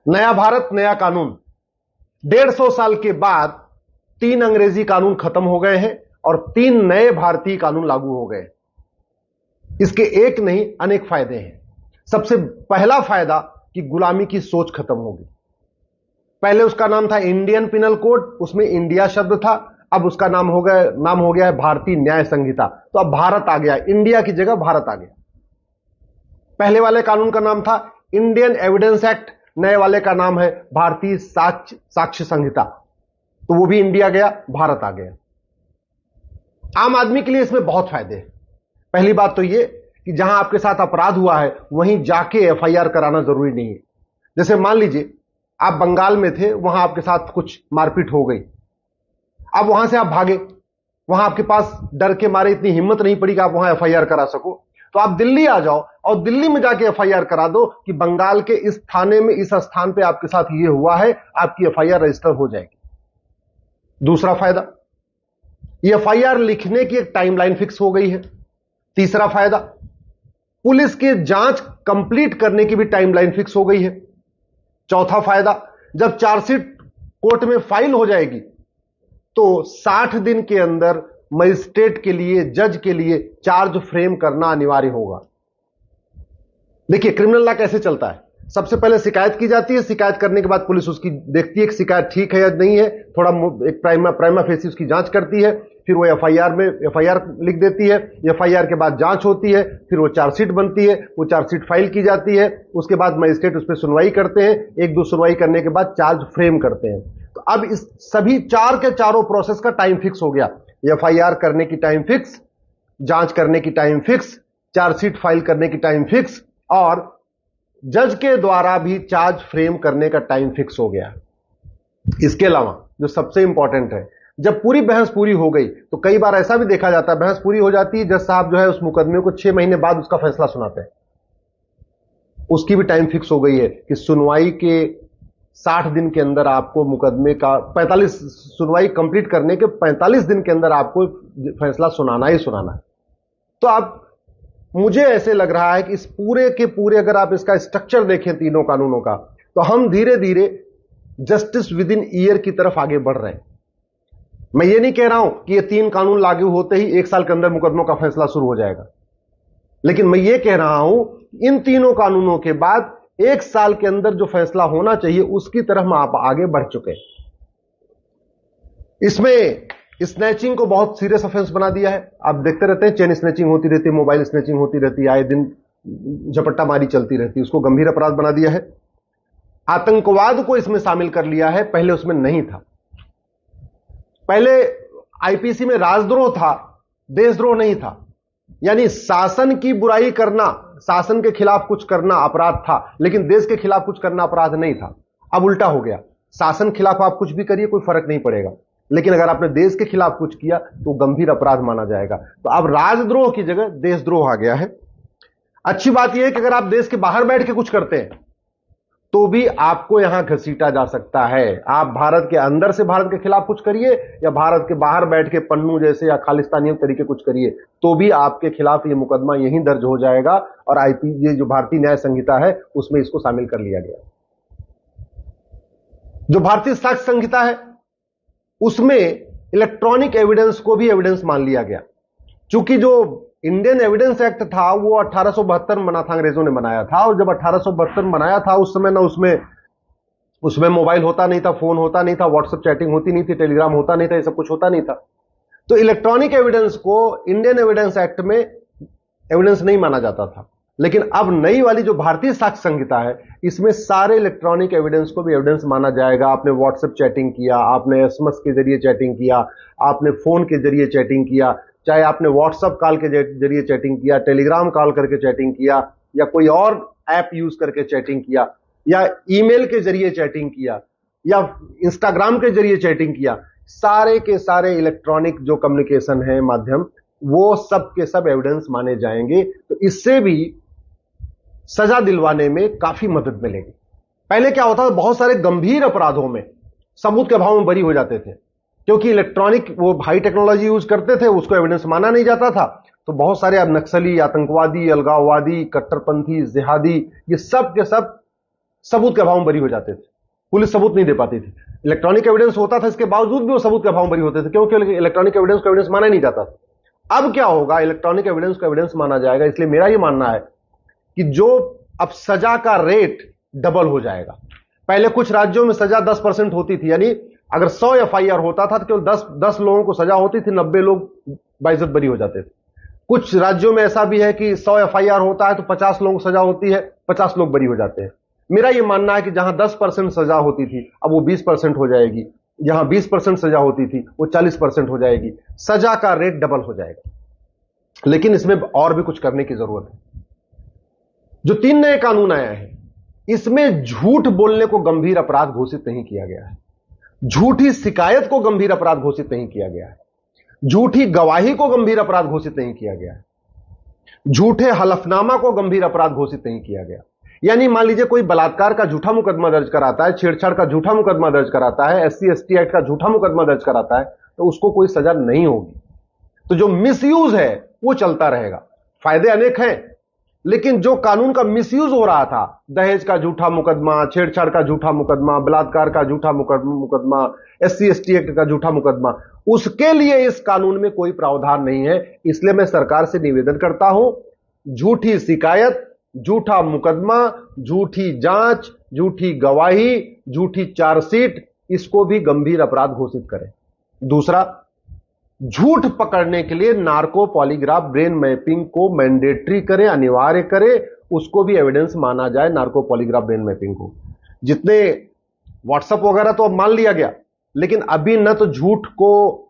नया भारत नया कानून। 150 साल के बाद 3 अंग्रेजी कानून खत्म हो गए हैं और 3 नए भारतीय कानून लागू हो गए। इसके एक नहीं अनेक फायदे हैं। सबसे पहला फायदा कि गुलामी की सोच खत्म होगी। पहले उसका नाम था इंडियन पिनल कोड, उसमें इंडिया शब्द था, अब उसका नाम हो गया है भारतीय न्याय संहिता। तो अब भारत आ गया, इंडिया की जगह भारत आ गया। पहले वाले कानून का नाम था इंडियन एविडेंस एक्ट, नए वाले का नाम है भारतीय साक्ष्य संहिता। तो वो भी इंडिया गया, भारत आ गया। आम आदमी के लिए इसमें बहुत फायदे हैं। पहली बात तो ये कि जहां आपके साथ अपराध हुआ है वहीं जाके एफआईआर कराना जरूरी नहीं है। जैसे मान लीजिए आप बंगाल में थे, वहां आपके साथ कुछ मारपीट हो गई, अब वहां से आप भागे, वहां आपके पास डर के मारे इतनी हिम्मत नहीं पड़ी कि आप वहां एफआईआर करा सको, तो आप दिल्ली आ जाओ और दिल्ली में जाके एफआईआर करा दो कि बंगाल के इस थाने में इस स्थान पे आपके साथ ये हुआ है, आपकी एफआईआर रजिस्टर हो जाएगी। दूसरा फायदा, ये एफआईआर लिखने की एक टाइमलाइन फिक्स हो गई है। तीसरा फायदा, पुलिस की जांच कंप्लीट करने की भी टाइमलाइन फिक्स हो गई है। चौथा फायदा, जब चार्जशीट कोर्ट में फाइल हो जाएगी तो 60 दिन के अंदर मजिस्ट्रेट के लिए, जज के लिए चार्ज फ्रेम करना अनिवार्य होगा। देखिए क्रिमिनल लॉ कैसे चलता है। सबसे पहले शिकायत की जाती है, शिकायत करने के बाद पुलिस उसकी देखती है कि शिकायत ठीक है या नहीं है, थोड़ा एक प्राइमा फेसी उसकी जांच करती है, फिर वो एफआईआर लिख देती है। एफआईआर के बाद जांच होती है, फिर वो चार्जशीट बनती है, वो चार्जशीट फाइल की जाती है, उसके बाद मजिस्ट्रेट उस पर सुनवाई करते हैं, 1-2 सुनवाई करने के बाद चार्ज फ्रेम करते हैं। तो अब इस सभी चार के चारों प्रोसेस का टाइम फिक्स हो गया। एफआईआर करने की टाइम फिक्स, जांच करने की टाइम फिक्स, चार्जशीट फाइल करने की टाइम फिक्स और जज के द्वारा भी चार्ज फ्रेम करने का टाइम फिक्स हो गया। इसके अलावा जो सबसे इंपॉर्टेंट है, जब पूरी बहस पूरी हो गई तो कई बार ऐसा भी देखा जाता है, बहस पूरी हो जाती है, जज साहब जो है उस मुकदमे को 6 महीने बाद उसका फैसला सुनाते हैं। उसकी भी टाइम फिक्स हो गई है कि सुनवाई के 60 दिन के अंदर आपको मुकदमे का 45 सुनवाई कंप्लीट करने के 45 दिन के अंदर आपको फैसला सुनाना ही सुनाना है। तो आप, मुझे ऐसे लग रहा है कि इस पूरे के पूरे अगर आप इसका स्ट्रक्चर देखें तीनों कानूनों का, तो हम धीरे धीरे जस्टिस विद इन ईयर की तरफ आगे बढ़ रहे हैं। मैं ये नहीं कह रहा हूं कि ये 3 कानून लागू होते ही 1 साल के अंदर मुकदमों का फैसला शुरू हो जाएगा, लेकिन मैं ये कह रहा हूं इन तीनों कानूनों के बाद 1 साल के अंदर जो फैसला होना चाहिए उसकी तरफ हम आप आगे बढ़ चुके हैं। इसमें स्नैचिंग को बहुत सीरियस ऑफेंस बना दिया है। आप देखते रहते हैं चेन स्नैचिंग होती रहती है, मोबाइल स्नैचिंग होती रहती है, आए दिन झपट्टा मारी चलती रहती है, उसको गंभीर अपराध बना दिया है। आतंकवाद को इसमें शामिल कर लिया है, पहले उसमें नहीं था। पहले आईपीसी में राजद्रोह था, देशद्रोह नहीं था। यानी शासन की बुराई करना, शासन के खिलाफ कुछ करना अपराध था, लेकिन देश के खिलाफ कुछ करना अपराध नहीं था। अब उल्टा हो गया, शासन के खिलाफ आप कुछ भी करिए कोई फर्क नहीं पड़ेगा, लेकिन अगर आपने देश के खिलाफ कुछ किया तो गंभीर अपराध माना जाएगा। तो अब राजद्रोह की जगह देशद्रोह आ गया है। अच्छी बात यह है कि अगर आप देश के बाहर बैठ के कुछ करते हैं तो भी आपको यहां घसीटा जा सकता है। आप भारत के अंदर से भारत के खिलाफ कुछ करिए या भारत के बाहर बैठ के पन्नू जैसे या खालिस्तानी तरीके कुछ करिए, तो भी आपके खिलाफ यह मुकदमा यहीं दर्ज हो जाएगा और ये जो भारतीय न्याय संहिता है उसमें इसको शामिल कर लिया गया। जो भारतीय साक्ष्य संहिता है उसमें इलेक्ट्रॉनिक एविडेंस को भी एविडेंस मान लिया गया। चूंकि जो इंडियन एविडेंस एक्ट था वो 1872 बना था, अंग्रेजों ने बनाया था, और जब 1872 बनाया था उस समय ना उसमें मोबाइल होता नहीं था, फोन होता नहीं था, व्हाट्सएप चैटिंग होती नहीं थी, टेलीग्राम होता नहीं था, ये सब कुछ होता नहीं था। तो इलेक्ट्रॉनिक एविडेंस को इंडियन एविडेंस एक्ट में एविडेंस नहीं माना जाता था। लेकिन अब नई वाली जो भारतीय साक्ष्य संहिता है इसमें सारे इलेक्ट्रॉनिक एविडेंस को भी एविडेंस माना जाएगा। आपने व्हाट्सएप चैटिंग किया, आपने एसएमएस के जरिए चैटिंग किया, आपने फोन के जरिए चैटिंग किया, चाहे आपने व्हाट्सएप कॉल के जरिए चैटिंग किया, टेलीग्राम कॉल करके चैटिंग किया, या कोई और ऐप यूज करके चैटिंग किया, या ईमेल के जरिए चैटिंग किया, या इंस्टाग्राम के जरिए चैटिंग किया, सारे के सारे इलेक्ट्रॉनिक जो कम्युनिकेशन है माध्यम, वो सब के सब एविडेंस माने जाएंगे। तो इससे भी सजा दिलवाने में काफी मदद मिलेगी। पहले क्या होता था, बहुत सारे गंभीर अपराधों में सबूत के अभाव में बरी हो जाते थे, क्योंकि इलेक्ट्रॉनिक वो हाई टेक्नोलॉजी यूज करते थे, उसको एविडेंस माना नहीं जाता था। तो बहुत सारे अब नक्सली, आतंकवादी, अलगाववादी, कट्टरपंथी, जिहादी, ये सब के सब सबूत के अभाव में बरी हो जाते थे, पुलिस सबूत नहीं दे पाती थी। इलेक्ट्रॉनिक एविडेंस होता था, इसके बावजूद भी वो सबूत के अभाव में बरी होते थे, क्योंकि इलेक्ट्रॉनिक एविडेंस को एविडेंस माना ही नहीं जाता था। अब क्या होगा, इलेक्ट्रॉनिक एविडेंस को एविडेंस माना जाएगा। इसलिए मेरा यह मानना है कि जो अब सजा का रेट डबल हो जाएगा। पहले कुछ राज्यों में सजा 10% होती थी, यानी अगर 100 एफआईआर होता था तो केवल 10 लोगों को सजा होती थी, 90 लोग बाइज्जत बरी हो जाते थे। कुछ राज्यों में ऐसा भी है कि 100 एफआईआर होता है तो 50 लोगों को सजा होती है, 50 लोग बरी हो जाते हैं। मेरा यह मानना है कि जहां 10% सजा होती थी अब वो 20% हो जाएगी, जहां 20% सजा होती थी वो 40% हो जाएगी, सजा का रेट डबल हो जाएगा। लेकिन इसमें और भी कुछ करने की जरूरत है। जो 3 नए कानून आए हैं, इसमें झूठ बोलने को गंभीर अपराध घोषित नहीं किया गया है, झूठी शिकायत को गंभीर अपराध घोषित नहीं किया गया है, झूठी गवाही को गंभीर अपराध घोषित नहीं किया गया है, झूठे हलफनामा को गंभीर अपराध घोषित नहीं किया गया। यानी मान लीजिए कोई बलात्कार का झूठा मुकदमा दर्ज कराता है, छेड़छाड़ का झूठा मुकदमा दर्ज कराता है, SC/ST एक्ट का झूठा मुकदमा दर्ज कराता है, तो उसको कोई सजा नहीं होगी। तो जो मिसयूज है वो चलता रहेगा। फायदे अनेक हैं, लेकिन जो कानून का मिसयूज हो रहा था, दहेज का झूठा मुकदमा, छेड़छाड़ का झूठा मुकदमा, बलात्कार का झूठा मुकदमा, SC/ST एक्ट का झूठा मुकदमा, उसके लिए इस कानून में कोई प्रावधान नहीं है। इसलिए मैं सरकार से निवेदन करता हूं, झूठी शिकायत, झूठा मुकदमा, झूठी जांच, झूठी गवाही, झूठी चार्जशीट, इसको भी गंभीर अपराध घोषित करें। दूसरा, झूठ पकड़ने के लिए नार्को पॉलीग्राफ ब्रेन मैपिंग को मैंडेटरी करें, अनिवार्य करें, उसको भी एविडेंस माना जाए, नार्को पॉलीग्राफ ब्रेन मैपिंग को। जितने व्हाट्सएप वगैरह तो अब मान लिया गया, लेकिन अभी न तो झूठ को